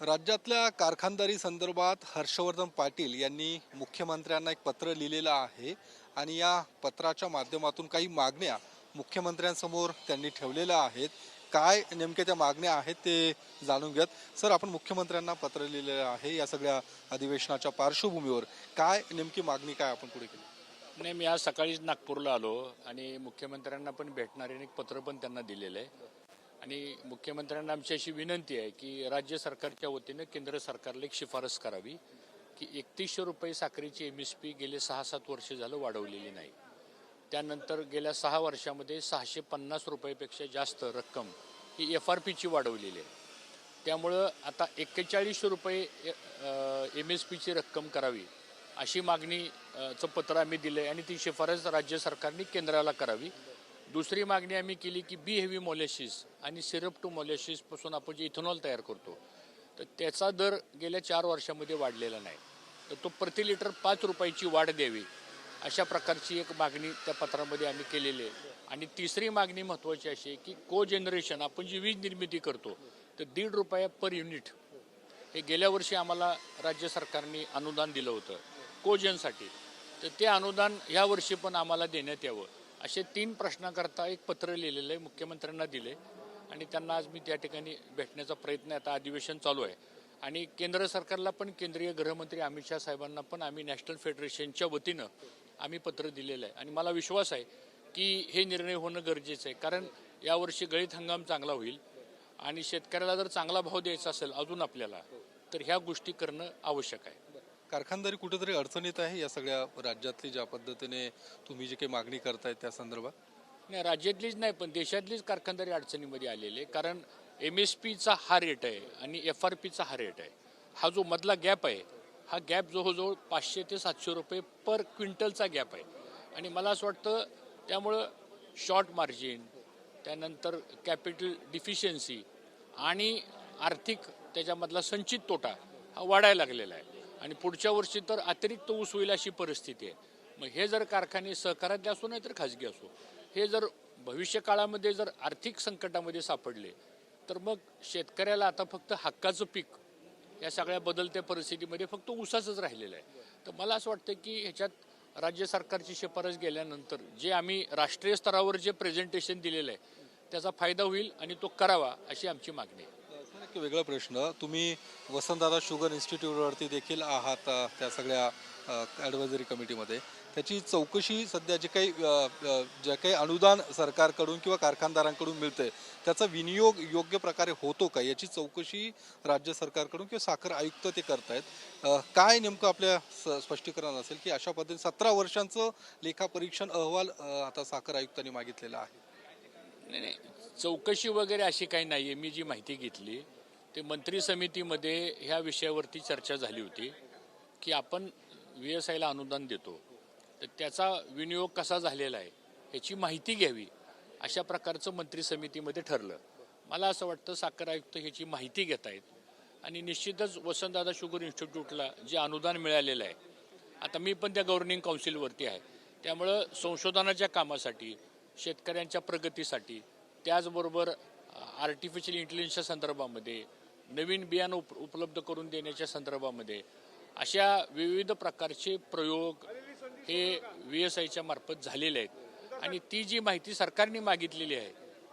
राज्यातल्या कारखानदारी संदर्भात हर्षवर्धन पाटील यांनी मुख्यमंत्र्यांना एक पत्र लिहिलेलं आहे आणि या पत्राच्या माध्यमातून काही मागण्या मुख्यमंत्र्यांसमोर त्यांनी ठेवलेल्या आहेत. काय नेमके त्या मागण्या आहेत ते जाणून घेत. सर, आपण मुख्यमंत्र्यांना पत्र लिहिलेलं आहे या सगळ्या अधिवेशनाच्या पार्श्वभूमीवर काय नेमकी मागणी काय आपण पुढे केली? नाही, मी आज सकाळीच नागपूरला आलो आणि मुख्यमंत्र्यांना पण भेटणारे एक पत्र पण त्यांना दिलेलं आहे. आणि मुख्यमंत्र्यांना आमची अशी विनंती आहे की राज्य सरकारच्या वतीनं केंद्र सरकारला एक शिफारस करावी की 3100 रुपये साखरेची MSP गेले 6-7 वर्ष झालं वाढवलेली नाही. त्यानंतर गेल्या 6 वर्षामध्ये 650 रुपयापेक्षा जास्त रक्कम ही FRPची वाढवलेली आहे. त्यामुळं आता 4100 रुपये MSPची रक्कम करावी अशी मागणीचं पत्र आम्ही दिलं आहे आणि ती शिफारस राज्य सरकारने केंद्राला करावी. दुसरी मागणी आम्ही केली की बी हेवी मोलॅसिस आणि सिरप टू मोलॅसिसपासून आपण जे इथेनॉल तयार करतो तर त्याचा दर गेल्या 4 वर्षामध्ये वाढलेला नाही, तर तो प्रति लिटर 5 रुपयाची वाढ द्यावी अशा प्रकारची एक मागणी त्या पत्रामध्ये आम्ही केलेली आहे. आणि तिसरी मागणी महत्त्वाची अशी आहे की को जनरेशन आपण जी वीज निर्मिती करतो तर 1.5 रुपया पर युनिट हे गेल्या वर्षी आम्हाला राज्य सरकारने अनुदान दिलं होतं कोजनसाठी, तर ते अनुदान ह्या वर्षी पण आम्हाला देण्यात यावं असे 3 प्रश्नाकरता एक पत्र लिहिलेलं आहे, मुख्यमंत्र्यांना दिले आणि त्यांना आज मी त्या ठिकाणी भेटण्याचा प्रयत्न आता अधिवेशन चालू आहे. आणि केंद्र सरकारला पण केंद्रीय गृहमंत्री अमित शाह साहेबांना पण आम्ही नॅशनल फेडरेशनच्या वतीनं आम्ही पत्र दिलेलं आहे. आणि मला विश्वास आहे की हे निर्णय होणं गरजेचं आहे, कारण यावर्षी गळीत हंगाम चांगला होईल आणि शेतकऱ्याला जर चांगला भाव द्यायचा असेल अजून आपल्याला तर ह्या गोष्टी करणं आवश्यक आहे. कारखानदारी कुठेतरी अडचणीत आहे या सगळ्या राज्यातली ज्या पद्धतीने तुम्ही जी काही मागणी करताय त्या संदर्भात? नाही, राज्यातलीच नाही पण देशातलीच कारखानदारी अडचणीमध्ये आलेली आहे. कारण MSPचा हा रेट आहे आणि FRPचा हा रेट आहे. हा जो मधला गॅप आहे हा गॅप जवळजवळ 500 ते 700 रुपये पर क्विंटलचा गॅप आहे. आणि मला असं वाटतं त्यामुळं शॉर्ट मार्जिन, त्यानंतर कॅपिटल डिफिशियन्सी आणि आर्थिक त्याच्यामधला संचित तोटा हा वाढायला लागलेला आहे. आणि पुढच्या वर्षी तर अतिरिक्त ऊस होईल अशी परिस्थिती आहे. मग हे जर कारखाने सहकारातले असो नाही तर खाजगी असो, हे जर भविष्य काळामध्ये जर आर्थिक संकटामध्ये सापडले तर मग शेतकऱ्याला आता फक्त हक्काचं पीक या सगळ्या बदलत्या परिस्थितीमध्ये फक्त ऊसाचंच राहिलेलं आहे. तर मला असं वाटतं की ह्याच्यात राज्य सरकारची शिफारस गेल्यानंतर जे आम्ही राष्ट्रीय स्तरावर जे प्रेझेंटेशन दिलेलं आहे त्याचा फायदा होईल आणि तो करावा अशी आमची मागणी आहे. वेगळा प्रश्न, तुम्ही वसंतदादा शुगर इन्स्टिट्यूटवरती देखील आहात त्या सगळ्या ॲडवायझरी कमिटीमध्ये. त्याची चौकशी सध्या जे काही अनुदान सरकारकडून किंवा कारखानदारांकडून मिळतंय त्याचा विनियोग योग्य प्रकारे होतो का याची चौकशी राज्य सरकारकडून किंवा साखर आयुक्त ते करतायत. काय नेमकं आपल्या स्पष्टीकरण असेल की अशा पद्धतीने 17 वर्षांचं लेखापरीक्षण अहवाल आता साखर आयुक्तांनी मागितलेला आहे? नाही, चौकशी वगैरे अशी काही नाही आहे. मी जी माहिती घेतली ते मंत्री समितीमध्ये ह्या विषयावरती चर्चा झाली होती की आपण VSIला अनुदान देतो तर त्याचा विनियोग कसा झालेला आहे याची माहिती घ्यावी अशा प्रकारचं मंत्री समितीमध्ये ठरलं. मला असं वाटतं साखर आयुक्त ह्याची माहिती घेत आहेत आणि निश्चितच वसंतदादा शुगर इन्स्टिट्यूटला जे अनुदान मिळालेलं आहे, आता मी पण त्या गव्हर्निंग काउन्सिलवरती आहे, त्यामुळं संशोधनाच्या कामासाठी, शेतकऱ्यांच्या प्रगतीसाठी, त्याचबरोबर आर्टिफिशियल इंटेलिजन्सच्या संदर्भामध्ये, नवीन बियाणं उपलब्ध करून देण्याच्या संदर्भामध्ये अशा विविध प्रकारचे प्रयोग हे VSIच्या मार्फत झालेले आहेत. आणि ती जी माहिती सरकारने मागितलेली आहे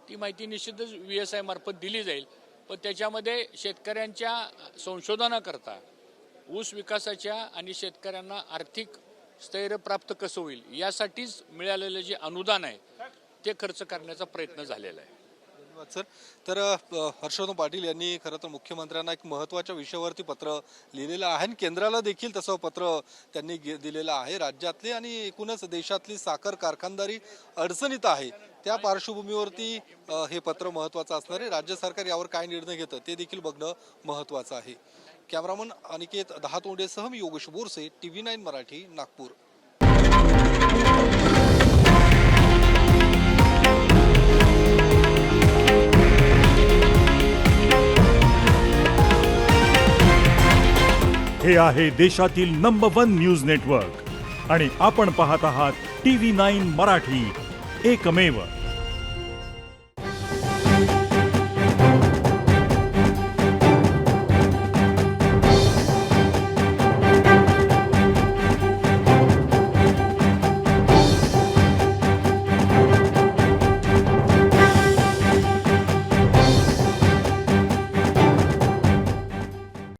ती माहिती निश्चितच VSI मार्फत दिली जाईल. पण त्याच्यामध्ये शेतकऱ्यांच्या संशोधनाकरता, ऊस विकासाच्या आणि शेतकऱ्यांना आर्थिक स्थैर्य प्राप्त कसं होईल यासाठीच मिळालेलं जे अनुदान आहे ते खर्च करण्याचा प्रयत्न झालेला आहे. धन्यवाद सर. तर हर्षवर्धन पाटील यांनी खरं तर मुख्यमंत्र्यांना एक महत्त्वाच्या विषयावरती पत्र लिहिलेलं आहे आणि केंद्राला देखील तसं पत्र त्यांनी दिलेलं आहे. राज्यातली आणि एकूणच देशातली साखर कारखानदारी अडचणीत आहे त्या पार्श्वभूमीवरती हे पत्र महत्त्वाचं असणार आहे. राज्य सरकार यावर काय निर्णय घेतं ते देखील बघणं महत्त्वाचं आहे. कॅमेरामन अनिकेत दहातोंडेसह मी योगेश बोरसे, TV9 मराठी, नागपूर. हे आहे देशातील नंबर 1 न्यूज नेटवर्क आणि आपण पाहत आहात TV9 मराठी, एकमेव.